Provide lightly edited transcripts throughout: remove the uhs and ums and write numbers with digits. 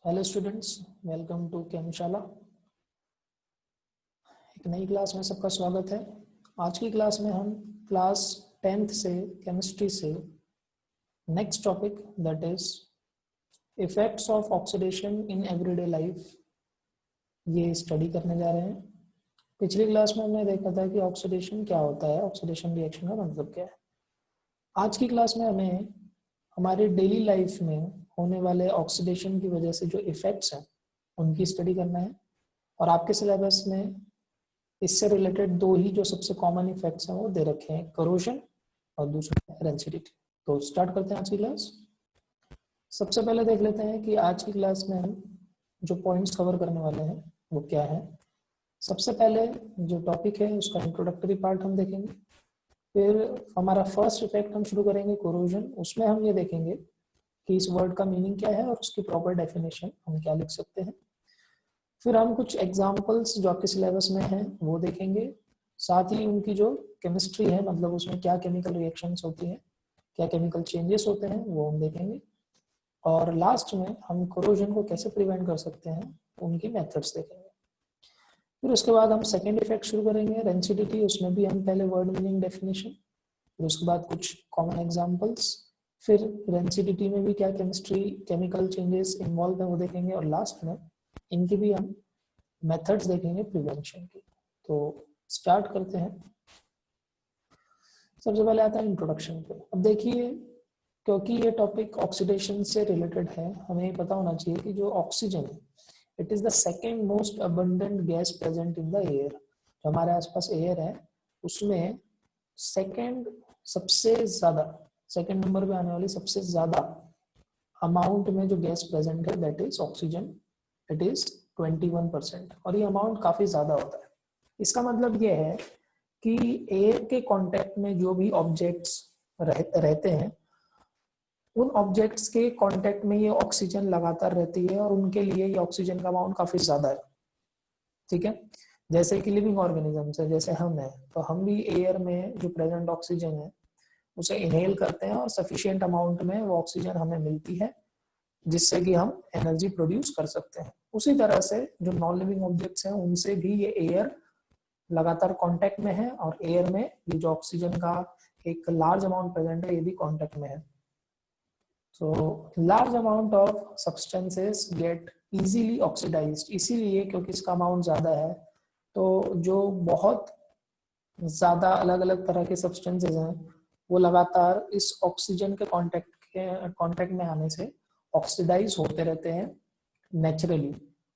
Hello students, welcome to Chemshala. एक नई class में सबका स्वागत है। आज की क्लास में हम क्लास 10th से केमिस्ट्री से next topic that is effects of oxidation in everyday life ये स्टडी करने जा रहे हैं। पिछली क्लास में हमने देखा था कि ऑक्सीडेशन क्या होता है, ऑक्सीडेशन रिएक्शन का मतलब क्या है। आज की क्लास में हमें हमारे डेली लाइफ में होने वाले ऑक्सीडेशन की वजह से जो इफेक्ट्स हैं उनकी स्टडी करना है। और आपके सिलेबस में इससे रिलेटेड दो ही जो सबसे कॉमन इफेक्ट्स हैं वो दे रखे हैं, करोजन और दूसरा रेंसिडिटी। तो स्टार्ट करते हैं आज की क्लास। सबसे पहले देख लेते हैं कि आज की क्लास में हम जो पॉइंट्स कवर करने वाले हैं वो क्या है। सबसे पहले जो टॉपिक है उसका इंट्रोडक्टरी पार्ट हम देखेंगे। फिर हमारा फर्स्ट इफेक्ट हम शुरू करेंगे कोरोजन। उसमें हम ये देखेंगे कि इस वर्ड का मीनिंग क्या है और उसकी प्रॉपर डेफिनेशन हम क्या लिख सकते हैं। फिर हम कुछ एग्जाम्पल्स जो आपके सिलेबस में हैं वो देखेंगे, साथ ही उनकी जो केमिस्ट्री है, मतलब उसमें क्या केमिकल रिएक्शंस होती हैं, क्या केमिकल चेंजेस होते हैं, वो हम देखेंगे। और लास्ट में हम कोरोजन को कैसे प्रिवेंट कर सकते हैं उनकी मेथड्स देखेंगे। फिर उसके बाद हम सेकेंड इफेक्ट शुरू करेंगे, रेंसिडिटी। उसमें भी हम पहले वर्ड मीनिंग डेफिनेशन, फिर उसके बाद कुछ कॉमन एग्जाम्पल्स, फिर रेंसिडिटी में भी क्या केमिस्ट्री केमिकल चेंजेस इन्वॉल्व है वो देखेंगे, और लास्ट में इनकी भी हम मेथड्स देखेंगे प्रिवेंशन की। तो स्टार्ट करते हैं। सबसे पहले आता है इंट्रोडक्शन पे। अब देखिए, क्योंकि ये टॉपिक ऑक्सीडेशन से रिलेटेड है, हमें पता होना चाहिए कि जो ऑक्सीजन है it is the second most abundant gas present in the air. जो हमारे आसपास एयर है उसमें सेकेंड नंबर पे आने वाली सबसे ज्यादा अमाउंट में जो गैस प्रेजेंट है that is oxygen. It is 21%, और ये अमाउंट काफी ज्यादा होता है। इसका मतलब ये है कि एयर के कांटेक्ट में जो भी ऑब्जेक्ट्स रहते हैं उन ऑब्जेक्ट्स के कांटेक्ट में ये ऑक्सीजन लगातार रहती है, और उनके लिए ये ऑक्सीजन का अमाउंट काफी ज्यादा है। ठीक है, जैसे कि लिविंग ऑर्गेनिजम्स है, जैसे हम हैं, तो हम भी एयर में जो प्रेजेंट ऑक्सीजन है उसे इनहेल करते हैं और सफिशिएंट अमाउंट में वो ऑक्सीजन हमें मिलती है जिससे कि हम एनर्जी प्रोड्यूस कर सकते हैं। उसी तरह से जो नॉन लिविंग ऑब्जेक्ट्स हैं उनसे भी ये एयर लगातार कांटेक्ट में है, और एयर में ये जो ऑक्सीजन का एक लार्ज अमाउंट प्रेजेंट है ये भी कांटेक्ट में है। तो large amount of substances get easily oxidised, इसीलिए क्योंकि इसका अमाउंट ज्यादा है तो जो बहुत ज्यादा अलग अलग तरह के सब्सटेंसेस हैं वो लगातार इस ऑक्सीजन के कांटेक्ट में आने से ऑक्सीडाइज होते रहते हैं naturally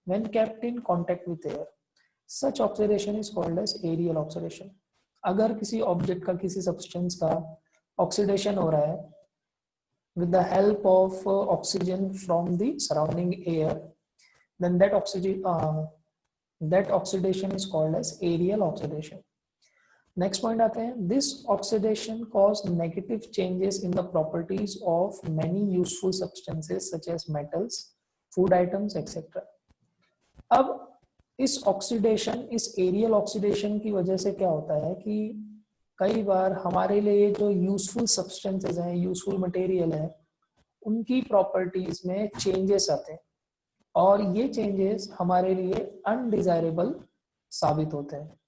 when kept in contact with air. Such oxidation is called as aerial oxidation. अगर किसी ऑब्जेक्ट का, किसी सब्सटेंस का ऑक्सीडेशन हो रहा है with the help of oxygen from the surrounding air, then that oxidation is called as aerial oxidation. Next point आते हैं, this oxidation caused negative changes in the properties of many useful substances such as metals, food items, etc. अब इस oxidation, इस aerial oxidation की वजह से क्या होता है कि कई बार हमारे लिए जो यूजफुल सब्सटेंसेस हैं, यूजफुल मटेरियल है, उनकी प्रॉपर्टीज में चेंजेस आते हैं, और ये चेंजेस हमारे लिए अनडिजायरेबल साबित होते हैं।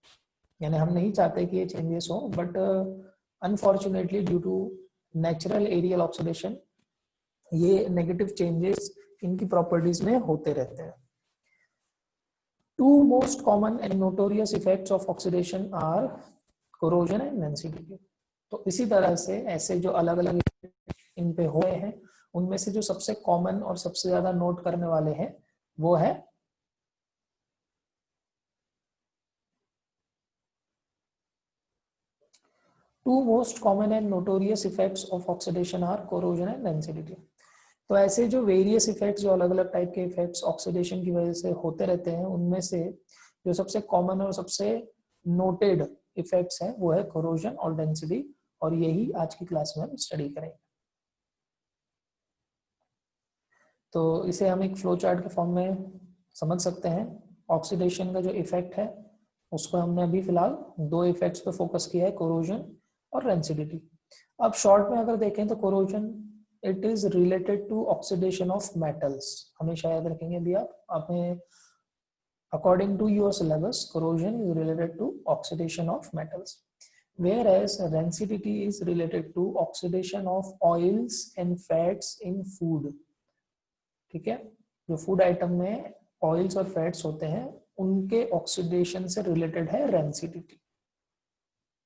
यानी हम नहीं चाहते कि ये चेंजेस हो, but unfortunately due to natural aerial oxidation ये नेगेटिव चेंजेस इनकी प्रॉपर्टीज में होते रहते हैं। Two most common and notorious effects of oxidation are corrosion and rancidity. तो इसी तरह से ऐसे जो अलग अलग इन पे हुए हैं उनमें से जो सबसे कॉमन और सबसे ज्यादा नोट करने वाले हैं वो है two most common and notorious effects of oxidation are corrosion and rancidity. तो ऐसे जो वेरियस इफेक्ट्स, जो अलग अलग टाइप के इफेक्ट्स ऑक्सीडेशन की वजह से होते रहते हैं, उनमें से जो सबसे कॉमन और सबसे नोटेड इफेक्ट्स हैं वो है कोरोजन और डेंसिटी, और यही आज की क्लास में हम स्टडी करेंगे। तो इसे हम एक फ्लो चार्ट के फॉर्म में समझ सकते हैं। ऑक्सीडेशन का जो इफेक्ट है उसको हमने अभी फिलहाल दो इफेक्ट्स पे फोकस किया है, कोरोजन और रेंसिडिटी। अब शॉर्ट में अगर देखें तो corrosion it is related to oxidation of metals. हमेशा याद रखेंगे भी आप अपने according to your syllabus, corrosion is related to oxidation of metals, whereas rancidity is related to oxidation of oils and fats in food। ठीक है, जो food item में ऑयल्स और फैट्स होते हैं उनके ऑक्सीडेशन से रिलेटेड है रेंसिडिटी।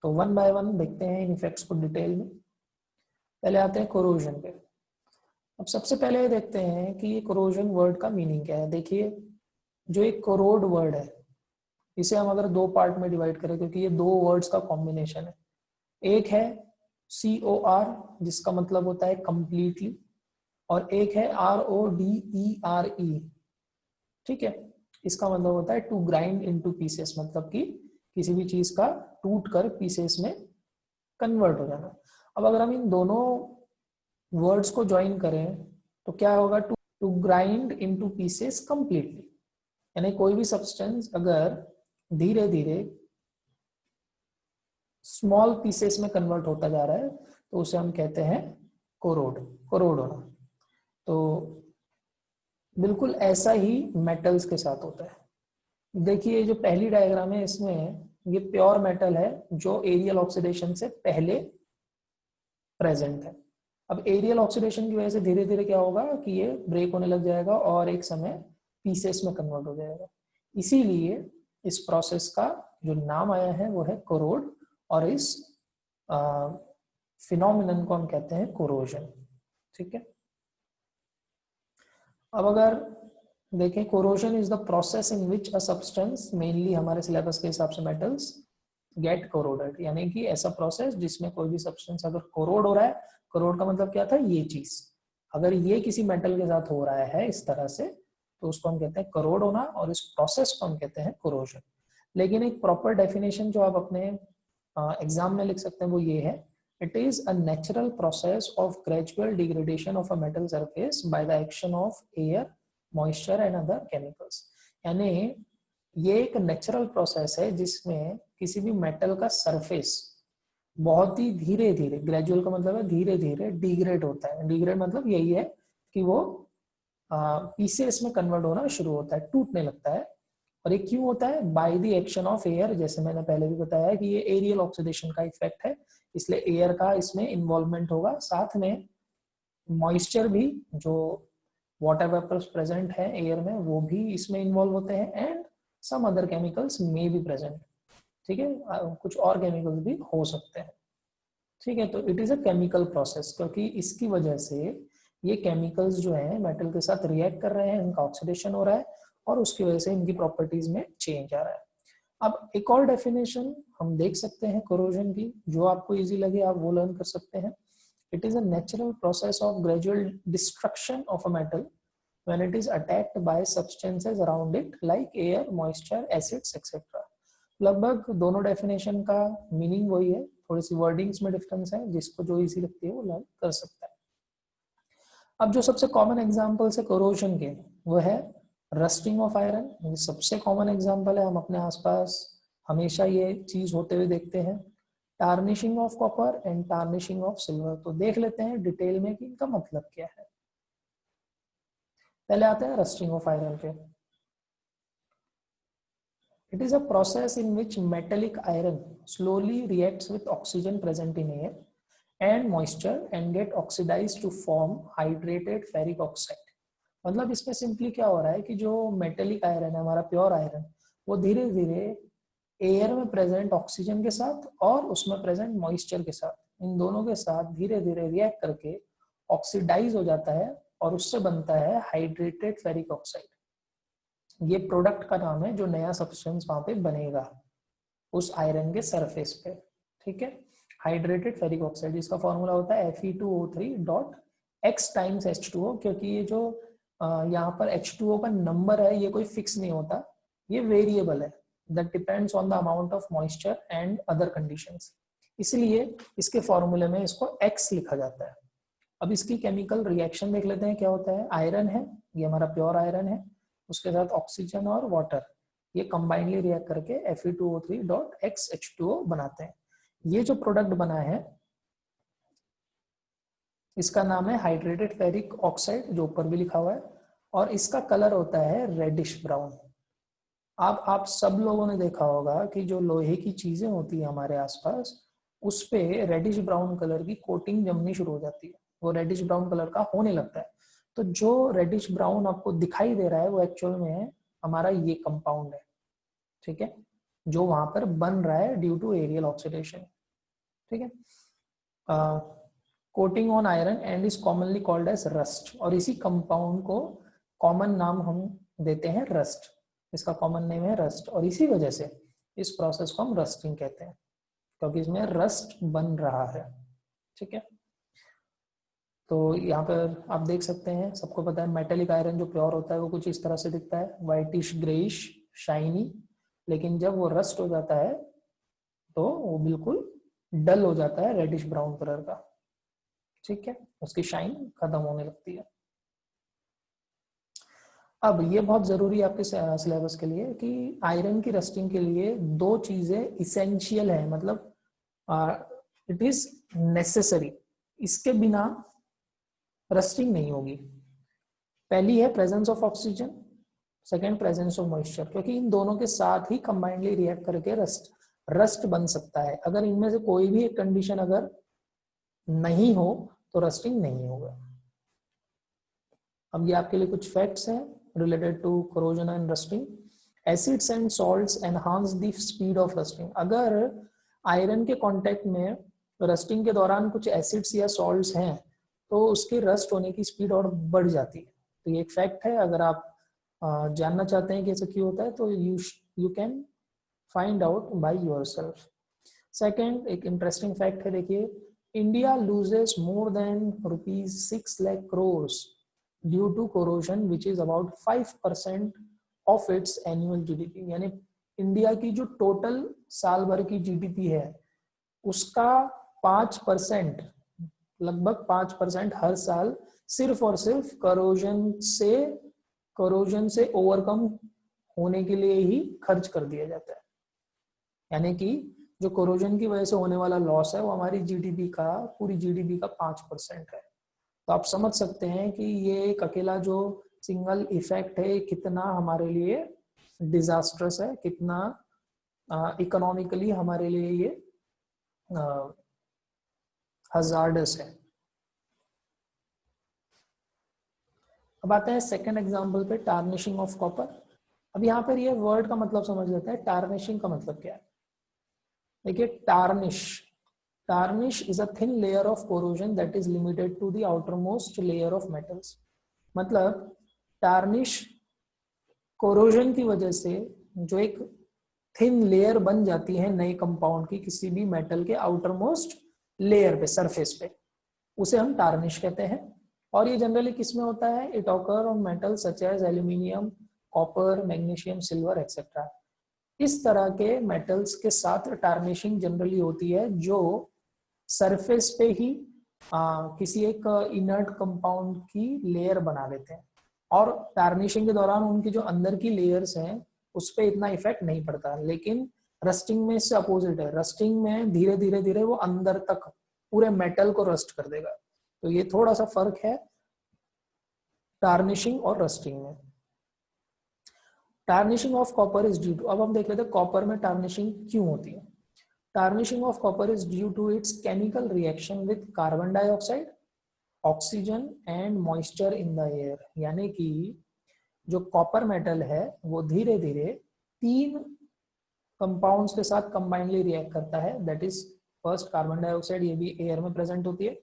तो वन बाय वन देखते हैं इन इफेक्ट्स को डिटेल में। पहले आते हैं कोरोजन पे। अब सबसे पहले देखते हैं कि ये कोरोजन वर्ड का मीनिंग क्या है। देखिए, जो एक कोरोड वर्ड है, इसे हम अगर दो पार्ट में डिवाइड करें, क्योंकि ये दो वर्ड्स का कॉम्बिनेशन है। एक है COR जिसका मतलब होता है कंप्लीटली, और एक है RODERE। ठीक है, इसका मतलब होता है टू ग्राइंड इनटू पीसेस, मतलब कि किसी भी चीज का टूट कर पीसेस में कन्वर्ट हो जाना। अब अगर हम इन दोनों वर्ड्स को ज्वाइन करें तो क्या होगा, to grind into pieces completely. यानी कोई भी सब्सटेंस अगर धीरे धीरे स्मॉल पीसेस में कन्वर्ट होता जा रहा है तो उसे हम कहते हैं कोरोड होना। तो बिल्कुल ऐसा ही मेटल्स के साथ होता है। देखिए, जो पहली डायग्राम है इसमें ये प्योर मेटल है जो एरियल ऑक्सीडेशन से पहले प्रेजेंट है। अब एरियल ऑक्सीडेशन की वजह से धीरे धीरे क्या होगा कि ये ब्रेक होने लग जाएगा और एक समय पीसेस में कन्वर्ट हो जाएगा। इसीलिए इस प्रोसेस का जो नाम आया है वो है कोरोड, और इस फिनोमिनन को हम कहते हैं कोरोजन। ठीक है, अब अगर देखें, corrosion is the process in which a substance, mainly हमारे सिलेबस के हिसाब से मेटल्स, गेट कोरोडेड। यानी कि ऐसा प्रोसेस जिसमें कोई भी सब्सटेंस अगर कोरोड हो रहा है, कोरोड का मतलब क्या था, ये चीज अगर ये किसी मेटल के साथ हो रहा है इस तरह से, तो उसको हम कहते हैं कोरोड होना, और इस प्रोसेस को हम कहते हैं कोरोजन। लेकिन एक प्रॉपर डेफिनेशन जो आप अपने एग्जाम में लिख सकते हैं वो ये है, it is a natural process of gradual degradation of a metal surface by the action of air, moisture and other chemicals। यानी ये एक नेचुरल प्रोसेस है जिसमें किसी भी मेटल का सरफेस बहुत ही धीरे धीरे, ग्रेजुअल का मतलब है धीरे धीरे डिग्रेड होता है। डिग्रेड मतलब यही है कि वो पीसेस में कन्वर्ट होना शुरू होता है, टूटने लगता है। और ये क्यों होता है, by the action of air. जैसे मैंने पहले भी बताया कि ये एरियल ऑक्सीडेशन का इफेक्ट है, इसलिए एयर का इसमें इन्वॉल्वमेंट होगा। साथ में मॉइस्चर भी, जो वाटर वेपर्स प्रेजेंट है एयर में, वो भी इसमें इन्वॉल्व होते हैं, and some other chemicals may be present. ठीक है, कुछ और केमिकल्स भी हो सकते हैं। ठीक है, तो it is a chemical process, क्योंकि इसकी वजह से ये केमिकल्स जो है मेटल के साथ रिएक्ट कर रहे हैं, इनका ऑक्सीडेशन हो रहा है और उसकी वजह से इनकी प्रॉपर्टीज में चेंज आ रहा है। अब एक और डेफिनेशन हम देख सकते हैं कोरोजन की, जो आपको इजी लगे आप वो लर्न कर सकते हैं। It is a natural process of gradual destruction of a metal when it is attacked by substances around it like air, moisture, acids etc। लगभग दोनों डेफिनेशन का मीनिंग वही है, थोड़ी सी वर्डिंग्स में डिफरेंस है, जिसको जो इजी लगती है वो लर्न कर सकता है। अब जो सबसे कॉमन एग्जांपल्स है कोरोजन के वो है रस्टिंग ऑफ आयरन। ये सबसे कॉमन एग्जांपल है, हम अपने आसपास हमेशा ये चीज होते हुए देखते हैं। Tarnishing of copper and tarnishing of silver. तो देख लेते हैं डिटेल में कि इनका मतलब क्या है। पहले आते हैं रस्टिंग ऑफ आयरन पे। It is a process in which metallic iron slowly reacts with oxygen present in air and moisture and get oxidized to form hydrated ferric oxide। मतलब इसमें सिंपली क्या हो रहा है कि जो मेटेलिक आयरन है, हमारा प्योर आयरन, वो धीरे धीरे एयर में प्रेजेंट ऑक्सीजन के साथ और उसमें प्रेजेंट मॉइस्चर के साथ, इन दोनों के साथ धीरे धीरे रिएक्ट करके ऑक्सीडाइज हो जाता है और उससे बनता है हाइड्रेटेड फेरिक ऑक्साइड। ये प्रोडक्ट का नाम है जो नया सब्सटेंस वहां पे बनेगा उस आयरन के सरफेस पे। ठीक है, हाइड्रेटेड फेरिक ऑक्साइड, जिसका फॉर्मूला होता है Fe2O3.x टाइम्स H2O। क्योंकि ये जो यहाँ पर H2O का नंबर है ये कोई फिक्स नहीं होता, ये वेरिएबल है, that depends on the amount of moisture and other conditions. इसलिए इसके फॉर्मूले में इसको X लिखा जाता है। अब इसकी केमिकल रिएक्शन देख लेते हैं क्या होता है। आयरन है, ये हमारा प्योर आयरन है, उसके साथ ऑक्सीजन और वाटर, ये कंबाइनली रिएक्ट करके Fe2O3.x H2O बनाते हैं। ये जो प्रोडक्ट बना है इसका नाम है हाइड्रेटेड फेरिक ऑक्साइड, जो ऊपर भी लिखा हुआ है, और इसका कलर होता है रेडिश ब्राउन। आप सब लोगों ने देखा होगा कि जो लोहे की चीजें होती है हमारे आसपास, उस पे रेडिश ब्राउन कलर की कोटिंग जमनी शुरू हो जाती है, वो रेडिश ब्राउन कलर का होने लगता है। तो जो रेडिश ब्राउन आपको दिखाई दे रहा है वो एक्चुअल में हमारा ये कंपाउंड है, ठीक है, जो वहां पर बन रहा है ड्यू टू एरियल ऑक्सीडेशन, ठीक है। Coating on iron and is commonly called as rust, और इसी कंपाउंड को कॉमन नाम हम देते हैं रस्ट, इसका कॉमन नेम है रस्ट, और इसी वजह से इस प्रोसेस को हम रस्टिंग कहते हैं, क्योंकि इसमें रस्ट बन रहा है, ठीक है। तो यहाँ पर आप देख सकते हैं, सबको पता है मेटेलिक आयरन जो प्योर होता है वो कुछ इस तरह से दिखता है, व्हाइटिश ग्रेइश शाइनी, लेकिन जब वो रस्ट हो जाता है तो वो बिल्कुल डल हो जाता है, रेडिश ब्राउन कलर का, ठीक है, उसकी शाइन खत्म होने लगती है। अब ये बहुत जरूरी है आपके सिलेबस के लिए कि आयरन की रस्टिंग के लिए दो चीजें इसेंशियल है, मतलब इट इज नेसेसरी, इसके बिना रस्टिंग नहीं होगी। पहली है presence of oxygen, second presence of moisture, क्योंकि इन दोनों के साथ ही कंबाइंडली रिएक्ट करके रस्ट बन सकता है। अगर इनमें से कोई भी एक कंडीशन अगर नहीं हो तो रस्टिंग नहीं होगा। अब ये आपके लिए कुछ फैक्ट्स हैं related to corrosion and rusting. Acids and salts enhance the speed of rusting. अगर आयरन के कांटेक्ट में रस्टिंग के दौरान कुछ एसिड्स या सॉल्ट्स हैं तो उसकी रस्ट होने की स्पीड और बढ़ जाती है। तो ये एक फैक्ट है, अगर आप जानना चाहते हैं कि ऐसा क्यों होता है तो you can find out by yourself. Second, एक इंटरेस्टिंग फैक्ट है, देखिए, India loses more than ₹6 lakh crores due to corrosion which is about 5% of its annual GDP. यानी इंडिया की जो टोटल साल भर की जीडीपी है उसका 5%, लगभग 5% हर साल सिर्फ और सिर्फ कोरोजन से ओवरकम होने के लिए ही खर्च कर दिया जाता है। यानी कि जो कोरोजन की वजह से होने वाला लॉस है वो हमारी जीडीपी का, पूरी जीडीपी का 5% है। तो आप समझ सकते हैं कि ये एक अकेला जो सिंगल इफेक्ट है कितना हमारे लिए डिजास्ट्रस है, कितना इकोनॉमिकली हमारे लिए ये हजार्डस है। अब आते हैं सेकंड एग्जांपल पे, टार्निशिंग ऑफ कॉपर। अब यहाँ पर ये वर्ड का मतलब समझ लेते हैं, टार्निशिंग का मतलब क्या है। देखिए, tarnish is a thin layer of corrosion that is limited to the outermost layer of metals. मतलब टार्निश कोरोजन की वजह से जो एक थिन लेयर बन जाती है नए कंपाउंड की किसी भी मेटल के आउटरमोस्ट लेयर पे, सरफेस पे, उसे हम टार्निश कहते हैं। और ये जनरली किस में होता है, it occur on metal such as aluminium, copper, magnesium, silver etcetera. इस तरह के मेटल्स के साथ टार्निशिंग जनरली होती है जो सरफेस पे ही किसी एक इनर्ट कंपाउंड की लेयर बना लेते हैं, और टार्निशिंग के दौरान उनकी जो अंदर की लेयर्स हैं उस पर इतना इफेक्ट नहीं पड़ता। लेकिन रस्टिंग में इससे अपोजिट है, रस्टिंग में धीरे धीरे धीरे वो अंदर तक पूरे मेटल को रस्ट कर देगा। तो ये थोड़ा सा फर्क है टार्निशिंग और रस्टिंग में। Tarnishing of copper is due to, अब हम देख लेते हैं कॉपर में टार्निशिंग क्यों होती है। Tarnishing of copper is due to its chemical reaction with carbon dioxide, oxygen and moisture in the air. यानी कि जो कॉपर मेटल है वो धीरे धीरे 3 कंपाउंड्स के साथ कंबाइनली रिएक्ट करता है, that is first carbon dioxide, ये भी एयर में प्रेजेंट होती है,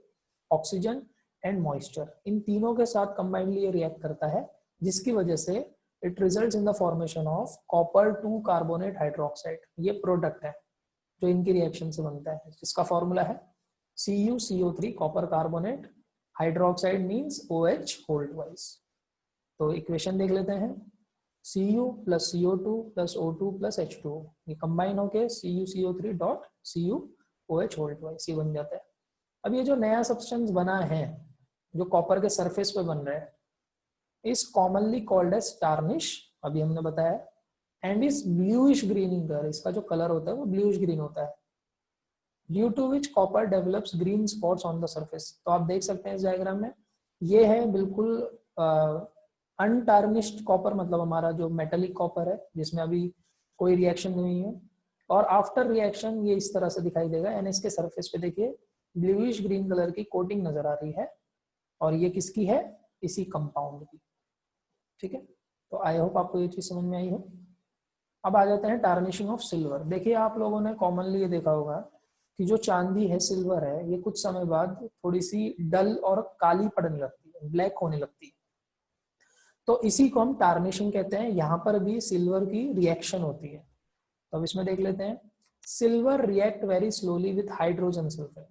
ऑक्सीजन एंड मॉइस्चर, इन तीनों के साथ कंबाइनली ये रिएक्ट करता है, जिसकी वजह से it results in the formation of copper 2 carbonate hydroxide. ये प्रोडक्ट है जो इनकी रिएक्शन से बनता है, जिसका फॉर्मूला है CuCO3 copper carbonate hydroxide means OH hold wise. तो इक्वेशन देख लेते हैं, Cu plus CO2 plus O2 plus H2O, ये कंबाइन होके CuCO3 dot CuOH hold wise ये बन जाता है। अब ये जो नया सब्सटेंस बना है जो कॉपर के सरफेस पे बन रहा है is commonly called as tarnish, अभी हमने बताया, and is bluish green in colour, इसका जो कलर होता है वो ब्लूइश ग्रीन होता है। Due to which copper develops green spots on the surface. तो आप देख सकते हैं इस डायग्राम में, ये है बिल्कुल अनटार्निश्ड कॉपर, मतलब हमारा जो मेटेलिक कॉपर है जिसमें अभी कोई रिएक्शन नहीं है, और आफ्टर रिएक्शन ये इस तरह से दिखाई देगा। यानी इसके सरफेस पे देखिए ब्लूइश ग्रीन कलर की कोटिंग नजर आ रही है, और ये किसकी है, इसी कंपाउंड की। ठीक है, तो आई होप आपको ये चीज समझ में आई हो। अब आ जाते हैं टार्निशिंग ऑफ सिल्वर। देखिए आप लोगों ने कॉमनली ये देखा होगा कि जो चांदी है, सिल्वर है, ये कुछ समय बाद थोड़ी सी डल और काली पड़ने लगती है, ब्लैक होने लगती है। तो इसी को हम टार्निशिंग कहते हैं। यहाँ पर भी सिल्वर की रिएक्शन होती है। तो अब इसमें देख लेते हैं, silver react very slowly with hydrogen sulphide.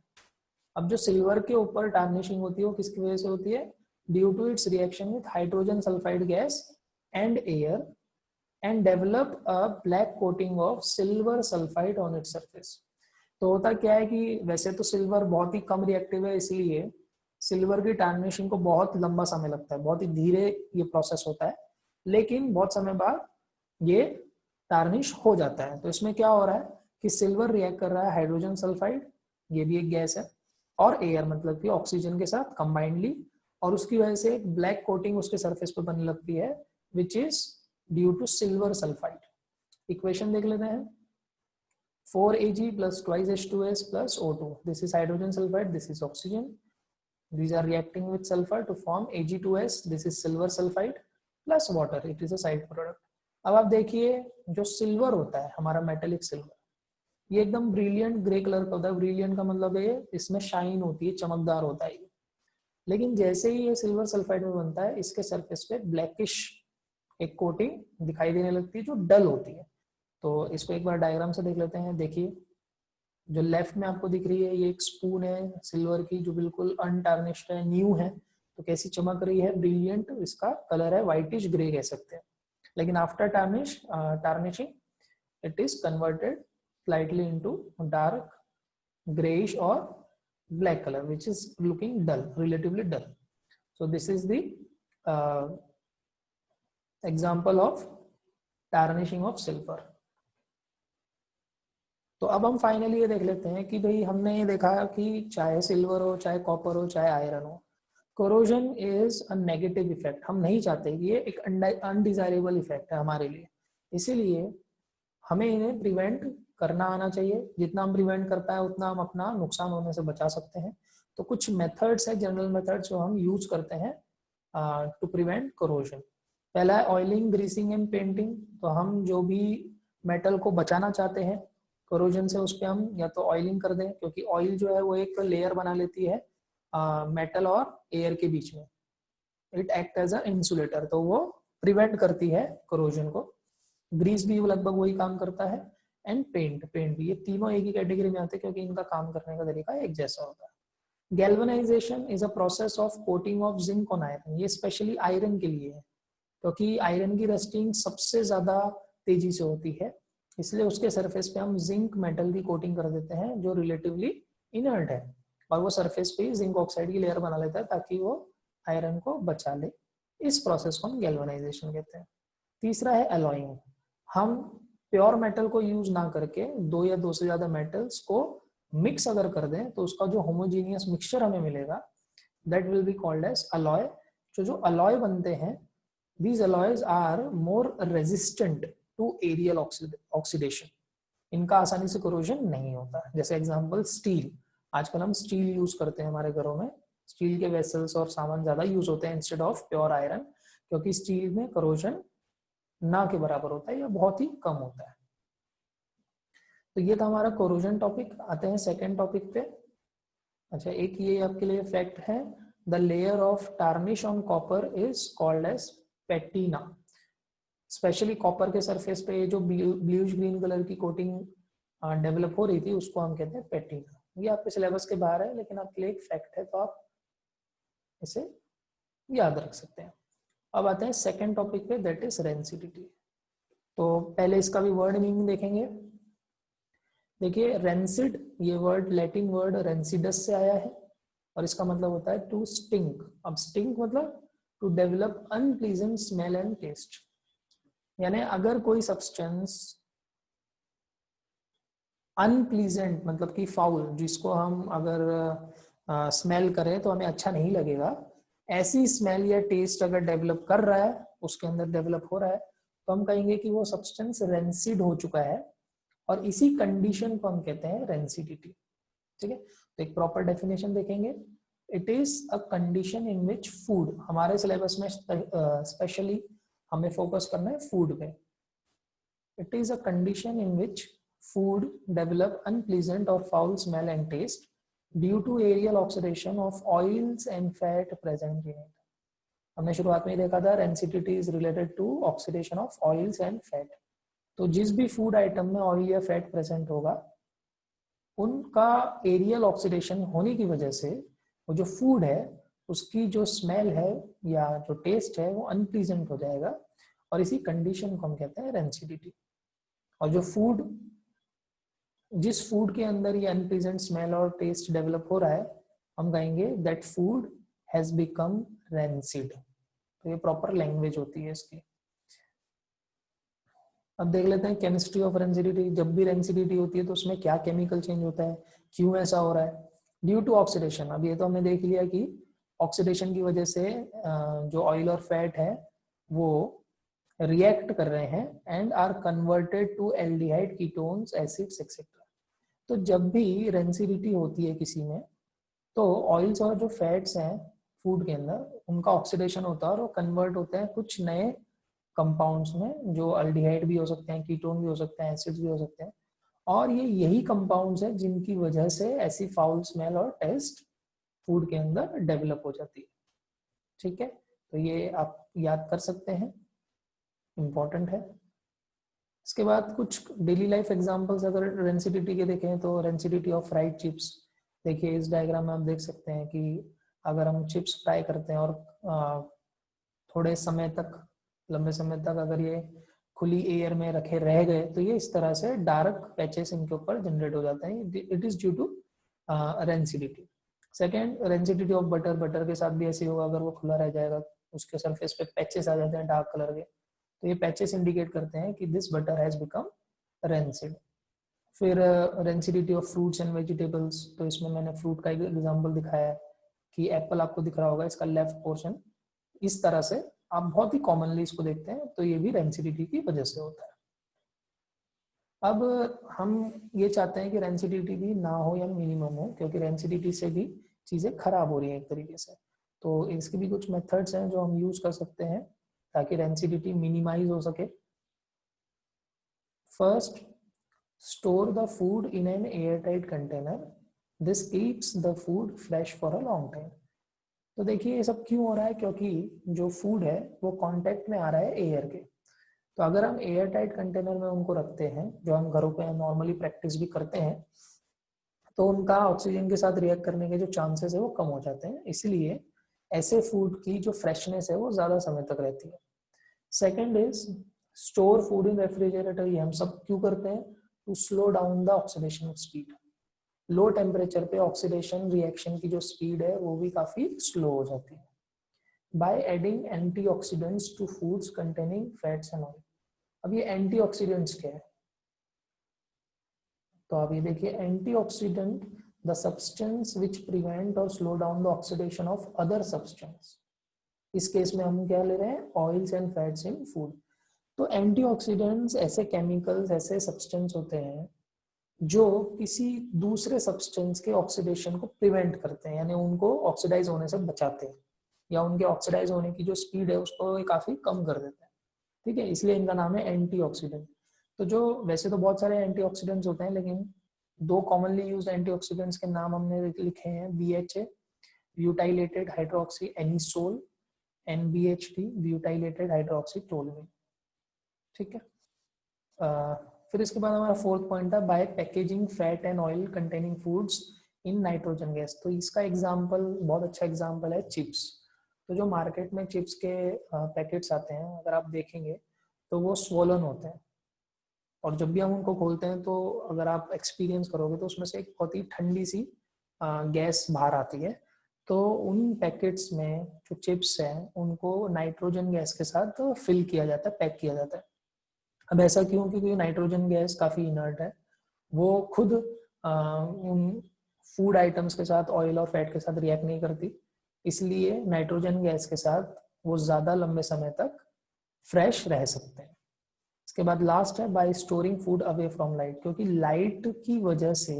अब जो सिल्वर के ऊपर टार्निशिंग होती है वो किसकी वजह से होती है, due to its reaction with hydrogen sulphide gas and air and develop a black coating of silver sulfide on its surface। तो होता क्या है कि वैसे तो सिल्वर बहुत ही कम रिएक्टिव है, इसलिए सिल्वर की टार्निशिंग को बहुत लंबा समय लगता है, बहुत ही धीरे ये प्रोसेस होता है, लेकिन बहुत समय बाद ये टार्निश हो जाता है। तो इसमें क्या हो रहा है कि सिल्वर रिएक्ट कर रहा है हाइड्रोजन सल्फाइड, ये भी एक गैस है, और एयर मतलब कि ऑक्सीजन के साथ कंबाइंडली, और उसकी वजह से एक ब्लैक कोटिंग उसके सरफेस पे बनने लगती है, which is due to silver sulphide. Equation देख लेते हैं, 4Ag plus twice H2S plus O2. This is hydrogen sulfide, this is oxygen. These are reacting with sulfur to form Ag2S. This is silver sulfide plus water. It is a side product. अब आप देखिए जो silver होता है हमारा metallic silver, ये एकदम brilliant grey colour का होता है। ब्रिलियंट का मतलब है इसमें शाइन होती है, चमकदार होता है। लेकिन जैसे ही ये सिल्वर सल्फाइड में बनता है, इसके सरफेस पे ब्लैकिश एक कोटिंग दिखाई देने लगती है जो डल होती है। तो इसको एक बार डायग्राम से देख लेते हैं। देखिए जो लेफ्ट में आपको दिख रही है, ये एक स्पून है सिल्वर की जो बिल्कुल अनटार्निश्ड है, न्यू है, तो कैसी चमक रही है, ब्रिलियंट। इसका कलर है व्हाइटिश ग्रे कह सकते हैं। लेकिन after tarnishing it is converted slightly into dark greyish और black colour, which is looking dull, relatively dull. So this is the example of tarnishing of silver. तो अब हम फाइनली ये देख लेते हैं कि भाई हमने ये देखा कि चाहे सिल्वर हो, चाहे कॉपर हो, चाहे आयरन हो, corrosion is a negative effect. हम नहीं चाहते, ये एक अनडिजायरेबल इफेक्ट है हमारे लिए, इसीलिए हमें इन्हें प्रिवेंट करना आना चाहिए। जितना हम प्रिवेंट कर पाए उतना हम अपना नुकसान होने से बचा सकते हैं। तो कुछ मेथड्स है, जनरल मेथड्स जो हम यूज करते हैं टू प्रिवेंट कोरोजन। पहला है ऑयलिंग, ग्रीसिंग एंड पेंटिंग। तो हम जो भी मेटल को बचाना चाहते हैं कोरोजन से, उस पर हम या तो ऑयलिंग कर दें, क्योंकि ऑयल जो है वो एक लेयर बना लेती है मेटल और एयर के बीच में। It act as a insulator, तो वो प्रिवेंट करती है कोरोजन को। ग्रीस भी लगभग वही काम करता है, एंड पेंट भी। ये तीनों एक ही कैटेगरी में आते हैं क्योंकि इनका काम करने का तरीका एक जैसा होता है। Galvanisation is a process of coating of zinc on iron. ये स्पेशली आयरन के लिए है, क्योंकि आयरन की रस्टिंग सबसे ज्यादा तेजी से होती है, इसलिए उसके सरफेस पे हम जिंक मेटल की कोटिंग कर देते हैं जो रिलेटिवली इनर्ट है, और वो सरफेस पे जिंक ऑक्साइड की लेयर बना लेता है ताकि वो आयरन को बचा ले। इस प्रोसेस को हम गैल्वेनाइजेशन कहते हैं। तीसरा है एलॉइंग। हम प्योर मेटल को यूज ना करके दो या दो से ज्यादा मेटल्स को मिक्स अगर कर दें तो उसका जो होमोजीनियस मिक्सचर हमें मिलेगा, that will be called as alloy. जो अलॉय बनते हैं, these alloys are more resistant to aerial oxidation। इनका आसानी से corrosion नहीं होता। जैसे एग्जांपल स्टील, आजकल हम स्टील यूज करते हैं हमारे घरों में, स्टील के वेसल्स और सामान ज्यादा यूज होते हैं इंस्टेड ऑफ प्योर आयरन, क्योंकि स्टील में corrosion ना के बराबर होता है या बहुत ही कम होता है। तो ये था हमारा corrosion टॉपिक। आते हैं सेकेंड टॉपिक पे। अच्छा, एक ये आपके लिए फैक्ट है, the layer of tarnish on copper is called as patina. Specially copper के सरफेस पे जो ब्लूइश ग्रीन कलर की कोटिंग डेवलप हो रही थी उसको हम कहते हैं पैटिना। ये आपके सिलेबस के बाहर है, लेकिन आपके लिए एक फैक्ट है, तो आप इसे याद रख सकते हैं। अब आते हैं सेकेंड टॉपिक पे, दैट इज रेंसिडिटी। तो पहले इसका भी वर्ड मीनिंग देखेंगे। देखिए रेंसिड, ये वर्ड लैटिन वर्ड रेंसिडस से आया है, और इसका मतलब होता है टू स्टिंक। अब स्टिंक मतलब to develop unpleasant smell and taste. यानी अगर कोई सब्सटेंस अनप्लीजेंट मतलब कि फाउल, जिसको हम अगर स्मेल करें तो हमें अच्छा नहीं लगेगा, ऐसी स्मेल या टेस्ट अगर डेवलप कर रहा है, उसके अंदर डेवलप हो रहा है, तो हम कहेंगे कि वो सब्सटेंस रेंसिड हो चुका है, और इसी कंडीशन को हम कहते हैं रेंसिडिटी। ठीक है, तो एक प्रॉपर डेफिनेशन देखेंगे। It is a condition in which food, हमारे सिलेबस में स्पेशली हमें फोकस करना है फूड पे। It is a condition in which food develop unpleasant or foul smell and taste due to aerial oxidation of oils and fat present in it. हमने शुरुआत में देखा था rancidity is related to oxidation of oils and fat. तो जिस भी food item में oil या फैट प्रेजेंट होगा, उनका एरियल ऑक्सीडेशन होने की वजह से वो जो फूड है उसकी जो स्मेल है या जो टेस्ट है वो अनप्लीजेंट हो जाएगा, और इसी कंडीशन को हम कहते हैं रेंसिडिटी। और जो फूड, जिस फूड के अंदर ये अनप्लीजेंट स्मेल और टेस्ट डेवलप हो रहा है, हम कहेंगे that food has become rancid. तो ये प्रॉपर लैंग्वेज होती है इसकी। अब देख लेते हैं केमिस्ट्री ऑफ रेंसिडिटी। जब भी रेंसिडिटी होती है तो उसमें क्या केमिकल चेंज होता है, क्यों ऐसा हो रहा है? Due to oxidation. अब ये तो हमने देख लिया कि ऑक्सीडेशन की वजह से जो ऑयल और फैट है वो रिएक्ट कर रहे हैं and are converted to aldehyde, ketones, acids etcetera. तो जब भी रेंसिडिटी होती है किसी में, तो ऑयल्स और जो फैट्स हैं फूड के अंदर, उनका ऑक्सीडेशन होता है और वो कन्वर्ट होते हैं कुछ नए कंपाउंड्स में, जो अल्डिहाइड भी हो सकते हैं, कीटोन भी हो सकते हैं, एसिड्स भी हो सकते हैं। और ये यही कंपाउंड्स हैं जिनकी वजह से ऐसी फाउल स्मेल और टेस्ट फूड के अंदर डेवलप हो जाती है। ठीक है, तो ये आप याद कर सकते हैं, इम्पोर्टेंट है। इसके बाद कुछ डेली लाइफ एग्जांपल्स अगर रेंसिडिटी के देखें तो रेंसिडिटी ऑफ फ्राइड चिप्स। देखिए इस डायग्राम में आप देख सकते हैं कि अगर हम चिप्स फ्राई करते हैं और थोड़े समय तक, लंबे समय तक अगर ये खुली एयर में रखे रह गए तो ये इस तरह से डार्क पैचेस इनके ऊपर जनरेट हो जाते हैं। It is due to rancidity. Second, rancidity of butter. Butter के साथ भी ऐसे होगा, अगर वो खुला रह जाएगा उसके सरफेस पे पैचेस आ जाते हैं डार्क कलर के, तो ये पैचेस इंडिकेट करते हैं कि this butter has become rancid. फिर rancidity of fruits and vegetables. तो इसमें मैंने फ्रूट का एक एग्जांपल दिखाया है कि एप्पल आपको दिख रहा होगा, इसका लेफ्ट पोर्शन इस तरह से आप बहुत ही कॉमनली इसको देखते हैं, तो ये भी रेंसिडिटी की वजह से होता है। अब हम ये चाहते हैं कि रेंसिडिटी भी ना हो या मिनिमम हो, क्योंकि रेंसिडिटी से भी चीज़ें खराब हो रही हैं एक तरीके से। तो इसके भी कुछ मेथड्स हैं जो हम यूज कर सकते हैं ताकि रेंसिडिटी मिनिमाइज हो सके। First, store the food in an airtight container, this keeps the food fresh for a long time. तो देखिए ये सब क्यों हो रहा है, क्योंकि जो फूड है वो कांटेक्ट में आ रहा है एयर के। तो अगर हम एयर टाइट कंटेनर में उनको रखते हैं, जो हम घरों पे नॉर्मली प्रैक्टिस भी करते हैं, तो उनका ऑक्सीजन के साथ रिएक्ट करने के जो चांसेस है वो कम हो जाते हैं। इसलिए ऐसे फूड की जो फ्रेशनेस है वो ज्यादा समय तक रहती है। Second is store food in refrigerator. ये हम सब क्यों करते हैं? To slow down the oxidation speed. Low temperature पे ऑक्सीडेशन रिएक्शन की जो स्पीड है वो भी काफी स्लो हो जाती है। By adding antioxidants to foods containing fats and oil. अब ये एंटीऑक्सीडेंट्स क्या है? तो आप ये देखिए, antioxidant the substance which prevent और slow down the oxidation of other substance. इस केस में हम क्या ले रहे हैं? Oils and fats in food. तो एंटीऑक्सीडेंट्स ऐसे केमिकल्स, ऐसे सब्सटेंस होते हैं जो किसी दूसरे सब्सटेंस के ऑक्सीडेशन को प्रिवेंट करते हैं, यानी उनको ऑक्सीडाइज होने से बचाते हैं, या उनके ऑक्सीडाइज होने की जो स्पीड है उसको काफी कम कर देते हैं। ठीक है, इसलिए इनका नाम है एंटीऑक्सीडेंट। तो जो वैसे तो बहुत सारे एंटीऑक्सीडेंट्स होते हैं, लेकिन दो कॉमनली यूज्ड एंटीऑक्सीडेंट्स के नाम हमने लिखे हैं, BHA butylated hydroxy anisole, NBHT butylated hydroxy toluene. ठीक है, फिर इसके बाद हमारा फोर्थ पॉइंट था by packaging fat and oil containing foods in nitrogen gas. तो इसका एग्जांपल, बहुत अच्छा एग्जांपल है चिप्स। तो जो मार्केट में चिप्स के पैकेट्स आते हैं, अगर आप देखेंगे तो वो स्वोलन होते हैं, और जब भी हम उनको खोलते हैं तो अगर आप एक्सपीरियंस करोगे तो उसमें से एक बहुत ही ठंडी सी गैस बाहर आती है। तो उन पैकेट्स में जो चिप्स हैं उनको नाइट्रोजन गैस के साथ फिल किया जाता है, पैक किया जाता है। अब ऐसा क्यों? क्योंकि नाइट्रोजन गैस काफ़ी इनर्ट है, वो खुद उन फूड आइटम्स के साथ, ऑयल और फैट के साथ रिएक्ट नहीं करती, इसलिए नाइट्रोजन गैस के साथ वो ज़्यादा लंबे समय तक फ्रेश रह सकते हैं। इसके बाद लास्ट है bye storing food away from light, क्योंकि लाइट की वजह से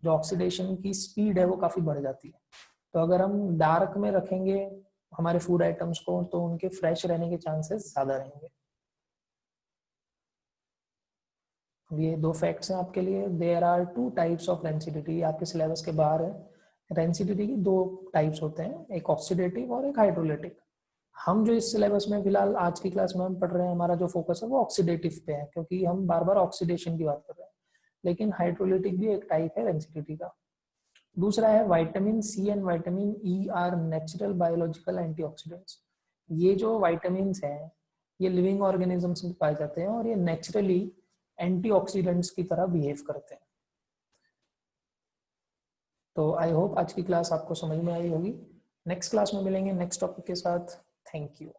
जो ऑक्सीडेशन की स्पीड है वो काफ़ी बढ़ जाती है। तो अगर हम डार्क में रखेंगे हमारे फूड आइटम्स को तो उनके फ्रेश रहने के चांसेस ज़्यादा रहेंगे। ये दो फैक्ट्स हैं आपके लिए। There are 2 types of rancidity, आपके सिलेबस के बाहर है। रेंसिडिटी की 2 टाइप्स होते हैं, एक ऑक्सीडेटिव और एक हाइड्रोलिटिक। हम जो इस सिलेबस में फिलहाल आज की क्लास में हम पढ़ रहे हैं, हमारा जो फोकस है वो ऑक्सीडेटिव पे है, क्योंकि हम बार बार ऑक्सीडेशन की बात कर रहे हैं। लेकिन हाइड्रोलिटिक भी एक टाइप है रेंसिडिटी का। दूसरा है vitamin C and vitamin E are natural biological antioxidants. ये जो विटामिन हैं ये लिविंग ऑर्गेनिजम्स में पाए जाते हैं और ये नेचुरली एंटीऑक्सीडेंट्स की तरह बिहेव करते हैं। तो आई होप आज की क्लास आपको समझ में आई होगी। नेक्स्ट क्लास में मिलेंगे नेक्स्ट टॉपिक के साथ। Thank you.